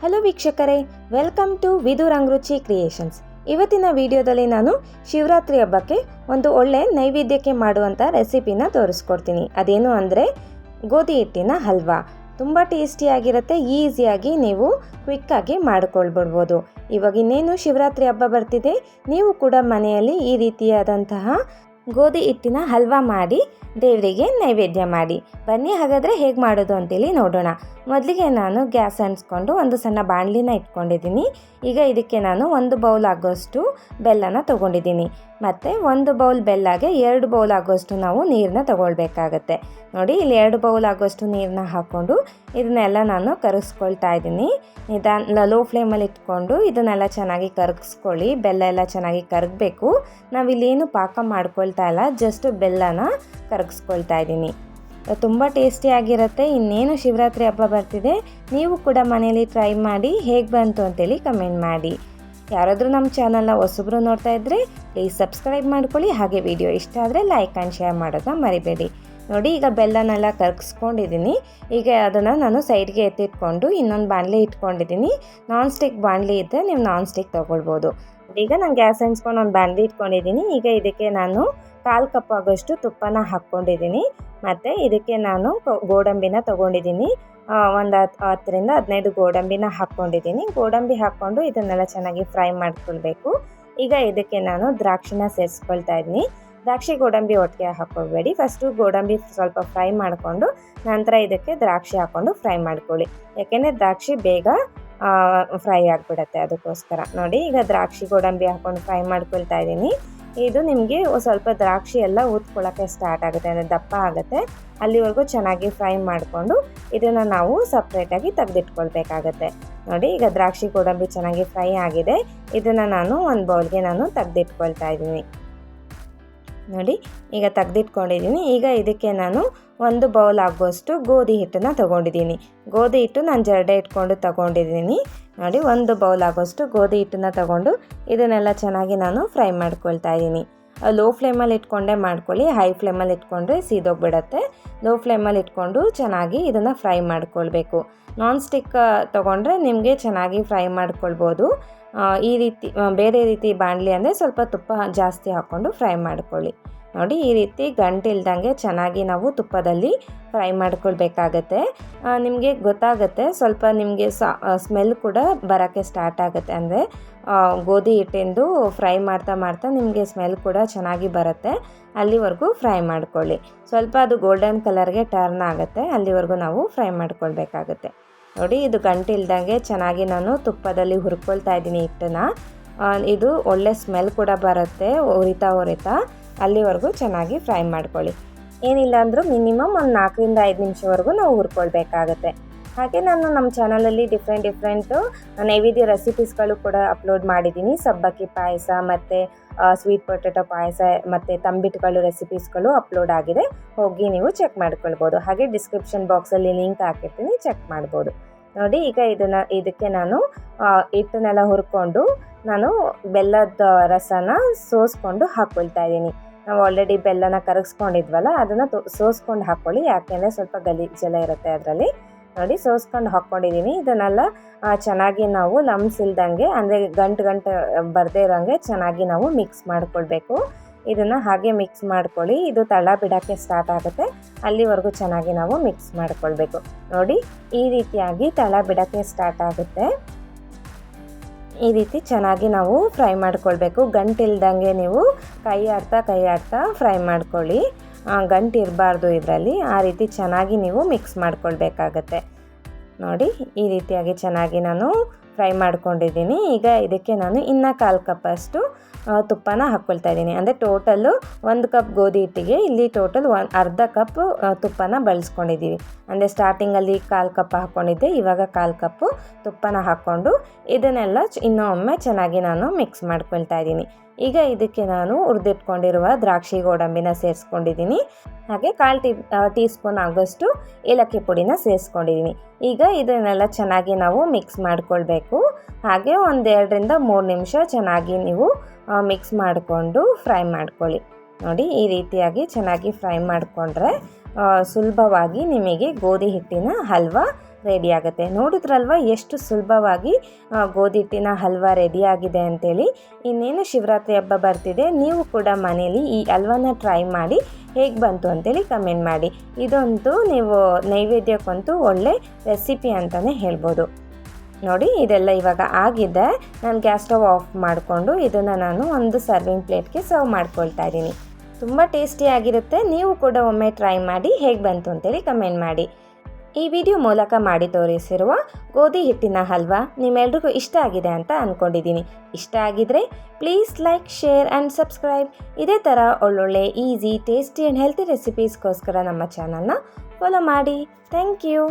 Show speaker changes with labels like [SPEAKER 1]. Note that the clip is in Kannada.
[SPEAKER 1] ಹಲೋ ವೀಕ್ಷಕರೇ, ವೆಲ್ಕಮ್ ಟು ವಿದು ರಂಗರುಚಿ ಕ್ರಿಯೇಷನ್ಸ್. ಇವತ್ತಿನ ವಿಡಿಯೋದಲ್ಲಿ ನಾನು ಶಿವರಾತ್ರಿ ಹಬ್ಬಕ್ಕೆ ಒಂದು ಒಳ್ಳೆ ನೈವೇದ್ಯಕ್ಕೆ ಮಾಡುವಂಥ ರೆಸಿಪಿನ ತೋರಿಸ್ಕೊಡ್ತೀನಿ. ಅದೇನು ಅಂದರೆ ಗೋಧಿ ಹಿಟ್ಟಿನ ಹಲ್ವಾ. ತುಂಬ ಟೇಸ್ಟಿಯಾಗಿರುತ್ತೆ, ಈಸಿಯಾಗಿ ನೀವು ಕ್ವಿಕ್ಕಾಗಿ ಮಾಡ್ಕೊಳ್ಬಿಡ್ಬೋದು. ಇವಾಗ ಇನ್ನೇನು ಶಿವರಾತ್ರಿ ಹಬ್ಬ ಬರ್ತಿದೆ, ನೀವು ಕೂಡ ಮನೆಯಲ್ಲಿ ಈ ರೀತಿಯಾದಂತಹ ಗೋಧಿ ಹಿಟ್ಟಿನ ಹಲ್ವಾ ಮಾಡಿ ದೇವರಿಗೆ ನೈವೇದ್ಯ ಮಾಡಿ. ಬನ್ನಿ ಹಾಗಾದರೆ ಹೇಗೆ ಮಾಡೋದು ಅಂತೇಳಿ ನೋಡೋಣ. ಮೊದಲಿಗೆ ನಾನು ಗ್ಯಾಸ್ ಅಂಟಿಸ್ಕೊಂಡು ಒಂದು ಸಣ್ಣ ಬಾಣಲಿನ ಇಟ್ಕೊಂಡಿದ್ದೀನಿ. ಈಗ ಇದಕ್ಕೆ ನಾನು 1 ಬೌಲ್ ಆಗೋಷ್ಟು ಬೆಲ್ಲನ ತೊಗೊಂಡಿದ್ದೀನಿ. ಮತ್ತು 1 ಬೌಲ್ ಬೆಲ್ಲಗೆ 2 ಬೌಲ್ ಆಗೋಷ್ಟು ನಾವು ನೀರನ್ನ ತೊಗೊಳ್ಬೇಕಾಗತ್ತೆ. ನೋಡಿ, ಇಲ್ಲಿ 2 ಬೌಲ್ ಆಗೋಷ್ಟು ನೀರನ್ನ ಹಾಕ್ಕೊಂಡು ಇದನ್ನೆಲ್ಲ ನಾನು ಕರಗಿಸ್ಕೊಳ್ತಾ ಇದ್ದೀನಿ. ಲೋ ಫ್ಲೇಮಲ್ಲಿ ಇಟ್ಕೊಂಡು ಇದನ್ನೆಲ್ಲ ಚೆನ್ನಾಗಿ ಕರಗಿಸ್ಕೊಳ್ಳಿ. ಬೆಲ್ಲ ಎಲ್ಲ ಚೆನ್ನಾಗಿ ಕರಗಬೇಕು. ನಾವಿಲ್ಲೇನು ಪಾಕ ಮಾಡ್ಕೊಳ್ತಾ ಇಲ್ಲ, ಜಸ್ಟ್ ಬೆಲ್ಲನ ಕರಗಿಸ್ಕೊಳ್ತಾ ಇದ್ದೀನಿ. ತುಂಬ ಟೇಸ್ಟಿಯಾಗಿರುತ್ತೆ. ಇನ್ನೇನು ಶಿವರಾತ್ರಿ ಹಬ್ಬ ಬರ್ತಿದೆ, ನೀವು ಕೂಡ ಮನೇಲಿ ಟ್ರೈ ಮಾಡಿ ಹೇಗೆ ಬಂತು ಅಂತೇಳಿ ಕಮೆಂಟ್ ಮಾಡಿ. ಯಾರಾದರೂ ನಮ್ಮ ಚಾನಲ್ನ ಹೊಸಬ್ರು ನೋಡ್ತಾ ಇದ್ದರೆ ಪ್ಲೀಸ್ ಸಬ್ಸ್ಕ್ರೈಬ್ ಮಾಡ್ಕೊಳ್ಳಿ. ಹಾಗೆ ವಿಡಿಯೋ ಇಷ್ಟ ಆದರೆ ಲೈಕ್ ಆ್ಯಂಡ್ ಶೇರ್ ಮಾಡೋದನ್ನ ಮರಿಬೇಡಿ. ನೋಡಿ, ಈಗ ಬೆಲ್ಲನೆಲ್ಲ ಕರಗಿಸ್ಕೊಂಡಿದ್ದೀನಿ. ಈಗ ಅದನ್ನು ನಾನು ಸೈಡ್ಗೆ ಎತ್ತಿಟ್ಕೊಂಡು ಇನ್ನೊಂದು ಬಾಣಲೆ ಇಟ್ಕೊಂಡಿದ್ದೀನಿ. ನಾನ್ ಸ್ಟಿಕ್ ಬಾಣಲೆ ಇದ್ದರೆ ನೀವು ನಾನ್ ಸ್ಟಿಕ್ ತೊಗೊಳ್ಬೋದು. ಈಗ ನಾನು ಗ್ಯಾಸ್ ಹಂಚ್ಕೊಂಡು ಒಂದು ಬಾಣಲೆ ಇಟ್ಕೊಂಡಿದ್ದೀನಿ. ಈಗ ಇದಕ್ಕೆ ನಾನು 1/4 ಕಪ್ ಆಗೋಷ್ಟು ತುಪ್ಪನ ಹಾಕ್ಕೊಂಡಿದ್ದೀನಿ. ಮತ್ತು ಇದಕ್ಕೆ ನಾನು ಗೋಡಂಬಿನ ತೊಗೊಂಡಿದ್ದೀನಿ. ಒಂದು 10ರಿಂದ 15 ಗೋಡಂಬಿನ ಹಾಕ್ಕೊಂಡಿದ್ದೀನಿ. ಗೋಡಂಬಿ ಹಾಕ್ಕೊಂಡು ಇದನ್ನೆಲ್ಲ ಚೆನ್ನಾಗಿ ಫ್ರೈ ಮಾಡ್ಕೊಳ್ಬೇಕು. ಈಗ ಇದಕ್ಕೆ ನಾನು ದ್ರಾಕ್ಷಿನ ಸೇರಿಸ್ಕೊಳ್ತಾ ಇದ್ದೀನಿ. ದ್ರಾಕ್ಷಿ ಗೋಡಂಬಿ ಒಟ್ಟಿಗೆ ಹಾಕ್ಕೊಳ್ಬೇಡಿ. ಫಸ್ಟು ಗೋಡಂಬಿ ಸ್ವಲ್ಪ ಫ್ರೈ ಮಾಡಿಕೊಂಡು ನಂತರ ಇದಕ್ಕೆ ದ್ರಾಕ್ಷಿ ಹಾಕ್ಕೊಂಡು ಫ್ರೈ ಮಾಡ್ಕೊಳ್ಳಿ. ಯಾಕೆಂದರೆ ದ್ರಾಕ್ಷಿ ಬೇಗ ಫ್ರೈ ಆಗಿಬಿಡುತ್ತೆ, ಅದಕ್ಕೋಸ್ಕರ. ನೋಡಿ, ಈಗ ದ್ರಾಕ್ಷಿ ಗೋಡಂಬಿ ಹಾಕ್ಕೊಂಡು ಫ್ರೈ ಮಾಡ್ಕೊಳ್ತಾ ಇದ್ದೀನಿ. ಇದು ನಿಮಗೆ ಸ್ವಲ್ಪ ದ್ರಾಕ್ಷಿ ಎಲ್ಲ ಊದ್ಕೊಳ್ಳೋಕ್ಕೆ ಸ್ಟಾರ್ಟ್ ಆಗುತ್ತೆ, ಅಂದರೆ ದಪ್ಪ ಆಗುತ್ತೆ. ಅಲ್ಲಿವರೆಗೂ ಚೆನ್ನಾಗಿ ಫ್ರೈ ಮಾಡಿಕೊಂಡು ಇದನ್ನು ನಾವು ಸಪ್ರೇಟಾಗಿ ತೆಗೆದಿಟ್ಕೊಳ್ಬೇಕಾಗತ್ತೆ. ನೋಡಿ, ಈಗ ದ್ರಾಕ್ಷಿ ಗೋಡಂಬಿ ಚೆನ್ನಾಗಿ ಫ್ರೈ ಆಗಿದೆ. ಇದನ್ನು ನಾನು ಒಂದು ಬೌಲ್ಗೆ ತೆಗೆದಿಟ್ಕೊಳ್ತಾ ಇದ್ದೀನಿ. ನೋಡಿ, ಈಗ ತೆಗೆದಿಟ್ಕೊಂಡಿದ್ದೀನಿ. ಈಗ ಇದಕ್ಕೆ ನಾನು 1 ಬೌಲ್ ಆಗುವಷ್ಟು ಗೋಧಿ ಹಿಟ್ಟನ್ನು ತೊಗೊಂಡಿದ್ದೀನಿ. ಗೋಧಿ ಹಿಟ್ಟು ನಾನು ಜರಡೆ ಇಟ್ಕೊಂಡು ತೊಗೊಂಡಿದ್ದೀನಿ. ನೋಡಿ, 1 ಬೌಲ್ ಆಗೋಷ್ಟು ಗೋಧಿ ಹಿಟ್ಟನ್ನು ತೊಗೊಂಡು ಇದನ್ನೆಲ್ಲ ಚೆನ್ನಾಗಿ ನಾನು ಫ್ರೈ ಮಾಡ್ಕೊಳ್ತಾ ಇದ್ದೀನಿ. ಲೋ ಫ್ಲೇಮಲ್ಲಿ ಇಟ್ಕೊಂಡೇ ಮಾಡ್ಕೊಳ್ಳಿ. ಹೈ ಫ್ಲೇಮಲ್ಲಿ ಇಟ್ಕೊಂಡ್ರೆ ಸೀದೋಗ್ಬಿಡತ್ತೆ. ಲೋ ಫ್ಲೇಮಲ್ಲಿ ಇಟ್ಕೊಂಡು ಚೆನ್ನಾಗಿ ಇದನ್ನು ಫ್ರೈ ಮಾಡ್ಕೊಳ್ಬೇಕು. ನಾನ್ ಸ್ಟಿಕ್ ತೊಗೊಂಡ್ರೆ ನಿಮಗೆ ಚೆನ್ನಾಗಿ ಫ್ರೈ ಮಾಡ್ಕೊಳ್ಬೋದು. ಈ ರೀತಿ ಬೇರೆ ರೀತಿ ಬಾಣಲಿ ಅಂದರೆ ಸ್ವಲ್ಪ ತುಪ್ಪ ಜಾಸ್ತಿ ಹಾಕ್ಕೊಂಡು ಫ್ರೈ ಮಾಡ್ಕೊಳ್ಳಿ. ನೋಡಿ, ಈ ರೀತಿ ಗಂಟಿಲ್ದಂಗೆ ಚೆನ್ನಾಗಿ ನಾವು ತುಪ್ಪದಲ್ಲಿ ಫ್ರೈ ಮಾಡ್ಕೊಳ್ಬೇಕಾಗತ್ತೆ. ನಿಮಗೆ ಗೊತ್ತಾಗುತ್ತೆ, ಸ್ವಲ್ಪ ನಿಮಗೆ ಸ್ಮೆಲ್ ಕೂಡ ಬರೋಕ್ಕೆ ಸ್ಟಾರ್ಟ್ ಆಗುತ್ತೆ. ಅಂದರೆ ಗೋಧಿ ಹಿಟ್ಟಿಂದು ಫ್ರೈ ಮಾಡ್ತಾ ಮಾಡ್ತಾ ನಿಮಗೆ ಸ್ಮೆಲ್ ಕೂಡ ಚೆನ್ನಾಗಿ ಬರುತ್ತೆ. ಅಲ್ಲಿವರೆಗೂ ಫ್ರೈ ಮಾಡ್ಕೊಳ್ಳಿ. ಸ್ವಲ್ಪ ಅದು ಗೋಲ್ಡನ್ ಕಲರ್ಗೆ ಟರ್ನ್ ಆಗುತ್ತೆ, ಅಲ್ಲಿವರೆಗೂ ನಾವು ಫ್ರೈ ಮಾಡ್ಕೊಳ್ಬೇಕಾಗತ್ತೆ. ನೋಡಿ, ಇದು ಗಂಟಿಲ್ದಂಗೆ ಚೆನ್ನಾಗಿ ನಾನು ತುಪ್ಪದಲ್ಲಿ ಹುರ್ಕೊಳ್ತಾ ಇದ್ದೀನಿ ಹಿಟ್ಟನ್ನು. ಇದು ಒಳ್ಳೆ ಸ್ಮೆಲ್ ಕೂಡ ಬರುತ್ತೆ. ಉರಿತಾ ಅಲ್ಲಿವರೆಗೂ ಚೆನ್ನಾಗಿ ಫ್ರೈ ಮಾಡ್ಕೊಳ್ಳಿ. ಏನಿಲ್ಲ ಅಂದರೂ ಮಿನಿಮಮ್ ಒಂದು 4ರಿಂದ 5 ನಿಮಿಷವರೆಗೂ ನಾವು ಹುರ್ಕೊಳ್ಬೇಕಾಗತ್ತೆ. ಹಾಗೆ ನಾನು ನಮ್ಮ ಚಾನಲಲ್ಲಿ ಡಿಫ್ರೆಂಟ್ ನೈವೇದ್ಯ ರೆಸಿಪೀಸ್ಗಳು ಕೂಡ ಅಪ್ಲೋಡ್ ಮಾಡಿದ್ದೀನಿ. ಸಬ್ಬಕ್ಕಿ ಪಾಯಸ ಮತ್ತು ಸ್ವೀಟ್ ಪೊಟೆಟೊ ಪಾಯಸ ಮತ್ತು ತಂಬಿಟ್ಟುಗಳು ರೆಸಿಪೀಸ್ಗಳು ಅಪ್ಲೋಡ್ ಆಗಿದೆ. ಹೋಗಿ ನೀವು ಚೆಕ್ ಮಾಡ್ಕೊಳ್ಬೋದು. ಹಾಗೆ ಡಿಸ್ಕ್ರಿಪ್ಷನ್ ಬಾಕ್ಸಲ್ಲಿ ಲಿಂಕ್ ಹಾಕಿರ್ತೀನಿ, ಚೆಕ್ ಮಾಡ್ಬೋದು. ನೋಡಿ, ಈಗ ಇದಕ್ಕೆ ನಾನು ಹಿಟ್ಟನ್ನೆಲ್ಲ ಹುರ್ಕೊಂಡು ನಾನು ಬೆಲ್ಲದ ರಸನ ಸೋಸ್ಕೊಂಡು ಹಾಕ್ಕೊಳ್ತಾ ಇದ್ದೀನಿ. ನಾವು ಆಲ್ರೆಡಿ ಬೆಲ್ಲನ ಕರಗಿಸ್ಕೊಂಡಿದ್ವಲ್ಲ, ಅದನ್ನು ಸೋಸ್ಕೊಂಡು ಹಾಕ್ಕೊಳ್ಳಿ. ಯಾಕೆಂದರೆ ಸ್ವಲ್ಪ ಗಲೀಜೆಲ್ಲ ಇರುತ್ತೆ ಅದರಲ್ಲಿ. ನೋಡಿ, ಸೋಸ್ಕೊಂಡು ಹಾಕ್ಕೊಂಡಿದ್ದೀನಿ. ಇದನ್ನೆಲ್ಲ ಚೆನ್ನಾಗಿ ನಾವು ಲಮ್ಸ್ ಇಲ್ದಂಗೆ, ಅಂದರೆ ಗಂಟು ಬರದೇ ಇರೋಂಗೆ ಚೆನ್ನಾಗಿ ನಾವು ಮಿಕ್ಸ್ ಮಾಡ್ಕೊಳ್ಬೇಕು. ಇದನ್ನು ಹಾಗೆ ಮಿಕ್ಸ್ ಮಾಡ್ಕೊಳ್ಳಿ. ಇದು ತಳ ಬಿಡೋಕ್ಕೆ ಸ್ಟಾರ್ಟ್ ಆಗುತ್ತೆ, ಅಲ್ಲಿವರೆಗೂ ಚೆನ್ನಾಗಿ ನಾವು ಮಿಕ್ಸ್ ಮಾಡ್ಕೊಳ್ಬೇಕು. ನೋಡಿ, ಈ ರೀತಿಯಾಗಿ ತಳ ಬಿಡೋಕ್ಕೆ ಸ್ಟಾರ್ಟ್ ಆಗುತ್ತೆ. ಈ ರೀತಿ ಚೆನ್ನಾಗಿ ನಾವು ಫ್ರೈ ಮಾಡ್ಕೊಳ್ಬೇಕು. ಗಂಟಿಲ್ದಂಗೆ ನೀವು ಕೈ ಆಡ್ತಾ ಫ್ರೈ ಮಾಡ್ಕೊಳ್ಳಿ. ಗಂಟು ಇರಬಾರ್ದು ಇದರಲ್ಲಿ. ಆ ರೀತಿ ಚೆನ್ನಾಗಿ ನೀವು ಮಿಕ್ಸ್ ಮಾಡ್ಕೊಳ್ಬೇಕಾಗತ್ತೆ. ನೋಡಿ, ಈ ರೀತಿಯಾಗಿ ಚೆನ್ನಾಗಿ ನಾನು ಫ್ರೈ ಮಾಡ್ಕೊಂಡಿದ್ದೀನಿ. ಈಗ ಇದಕ್ಕೆ ನಾನು ಇನ್ನೂ 1/4 ಕಪ್ಪಷ್ಟು ತುಪ್ಪನ ಹಾಕ್ಕೊಳ್ತಾ ಇದ್ದೀನಿ. ಅಂದರೆ ಟೋಟಲ್ಲು 1 ಕಪ್ ಗೋಧಿ ಹಿಟ್ಟಿಗೆ ಇಲ್ಲಿ ಟೋಟಲ್ ಅರ್ಧ ಕಪ್ ತುಪ್ಪನ ಬಳಸ್ಕೊಂಡಿದ್ದೀವಿ. ಅಂದರೆ ಸ್ಟಾರ್ಟಿಂಗಲ್ಲಿ 1/4 ಕಪ್ ಹಾಕ್ಕೊಂಡಿದ್ದೆ, ಇವಾಗ 1/4 ಕಪ್ಪು ತುಪ್ಪನ ಹಾಕ್ಕೊಂಡು ಇದನ್ನೆಲ್ಲ ಇನ್ನೊಮ್ಮೆ ಚೆನ್ನಾಗಿ ನಾನು ಮಿಕ್ಸ್ ಮಾಡ್ಕೊಳ್ತಾ ಇದ್ದೀನಿ. ಈಗ ಇದಕ್ಕೆ ನಾನು ಹುರಿದಿಟ್ಕೊಂಡಿರುವ ದ್ರಾಕ್ಷಿ ಗೋಡಂಬಿನ ಸೇರಿಸ್ಕೊಂಡಿದ್ದೀನಿ. ಹಾಗೆ 1/4 ಟೀ ಸ್ಪೂನ್ ಆಗೋಷ್ಟು ಏಲಕ್ಕಿ ಪುಡಿನ ಸೇರಿಸ್ಕೊಂಡಿದ್ದೀನಿ. ಈಗ ಇದನ್ನೆಲ್ಲ ಚೆನ್ನಾಗಿ ನಾವು ಮಿಕ್ಸ್ ಮಾಡ್ಕೊಳ್ಬೇಕು. ಹಾಗೆ 1-2ರಿಂದ 3 ನಿಮಿಷ ಚೆನ್ನಾಗಿ ನೀವು ಮಿಕ್ಸ್ ಮಾಡಿಕೊಂಡು ಫ್ರೈ ಮಾಡ್ಕೊಳ್ಳಿ. ನೋಡಿ, ಈ ರೀತಿಯಾಗಿ ಚೆನ್ನಾಗಿ ಫ್ರೈ ಮಾಡಿಕೊಂಡ್ರೆ ಸುಲಭವಾಗಿ ನಿಮಗೆ ಗೋಧಿ ಹಿಟ್ಟಿನ ಹಲ್ವಾ ರೆಡಿ ಆಗುತ್ತೆ. ನೋಡಿದ್ರಲ್ವ ಎಷ್ಟು ಸುಲಭವಾಗಿ ಗೋಧಿ ಹಿಟ್ಟಿನ ಹಲ್ವಾ ರೆಡಿಯಾಗಿದೆ ಅಂತೇಳಿ. ಇನ್ನೇನು ಶಿವರಾತ್ರಿ ಹಬ್ಬ ಬರ್ತಿದೆ, ನೀವು ಕೂಡ ಮನೇಲಿ ಈ ಹಲ್ವಾನ ಟ್ರೈ ಮಾಡಿ ಹೇಗೆ ಬಂತು ಅಂತೇಳಿ ಕಮೆಂಟ್ ಮಾಡಿ. ಇದಂತೂ ನೀವು ನೈವೇದ್ಯಕ್ಕಂತೂ ಒಳ್ಳೆ ರೆಸಿಪಿ ಅಂತಲೇ ಹೇಳ್ಬೋದು. ನೋಡಿ ಇದೆಲ್ಲ ಇವಾಗ ಆಗಿದೆ. ನಾನು ಗ್ಯಾಸ್ ಸ್ಟವ್ ಆಫ್ ಮಾಡಿಕೊಂಡು ಇದನ್ನು ನಾನು ಒಂದು ಸರ್ವಿಂಗ್ ಪ್ಲೇಟ್ಗೆ ಸರ್ವ್ ಮಾಡ್ಕೊಳ್ತಾ ಇದ್ದೀನಿ. ತುಂಬ ಟೇಸ್ಟಿಯಾಗಿರುತ್ತೆ. ನೀವು ಕೂಡ ಒಮ್ಮೆ ಟ್ರೈ ಮಾಡಿ ಹೇಗೆ ಬಂತು ಅಂತೇಳಿ ಕಮೆಂಟ್ ಮಾಡಿ. ಈ ವಿಡಿಯೋ ಮೂಲಕ ಮಾಡಿ ತೋರಿಸಿರುವ ಗೋಧಿ ಹಿಟ್ಟಿನ ಹಲ್ವಾ ನಿಮ್ಮೆಲ್ರಿಗೂ ಇಷ್ಟ ಆಗಿದೆ ಅಂತ ಅಂದ್ಕೊಂಡಿದ್ದೀನಿ. ಇಷ್ಟ ಆಗಿದ್ರೆ please like, share and subscribe. ಇದೇ ಥರ ಒಳ್ಳೊಳ್ಳೆ ಈಸಿ, ಟೇಸ್ಟಿ ಆ್ಯಂಡ್ ಹೆಲ್ತಿ ರೆಸಿಪೀಸ್ಗೋಸ್ಕರ ನಮ್ಮ ಚಾನಲ್ನ ಫಾಲೋ ಮಾಡಿ. Thank you.